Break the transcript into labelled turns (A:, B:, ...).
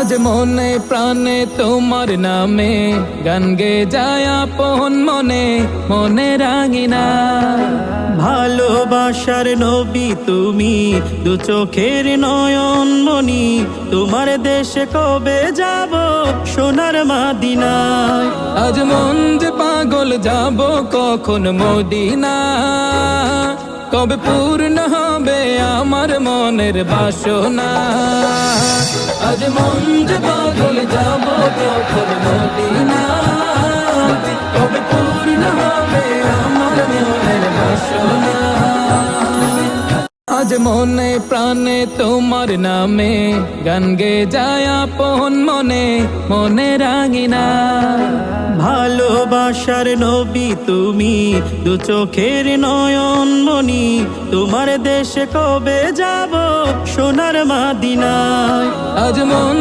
A: আজ মনে প্রাণে তোমার নামে গান গে যায় আপন মনে মনে রাঙিনা।
B: ভালোবাসার নবী তুমি, দু চোখের নয়ন মনি, তোমার দেশে কবে যাব সোনার মদিনায়।
A: আজ মন যে পাগল যাব কখন মদিনা, কবে পূর্ণ হবে আমার মনের বাসনা। আজ মন যে পাগল যাব কখন মদিনা, কবে পূর্ণ হবে আমার মনের বাসনা। আজ মনে প্রাণে তোমার নামে গান গে যায় আপন মনে মনে রাঙিনা।
B: ভালোবাসার নবী তুমি, দু চোখের নয়ন মনি, তোমার দেশে কবে যাব সোনার মদিনায়।
A: আজ মন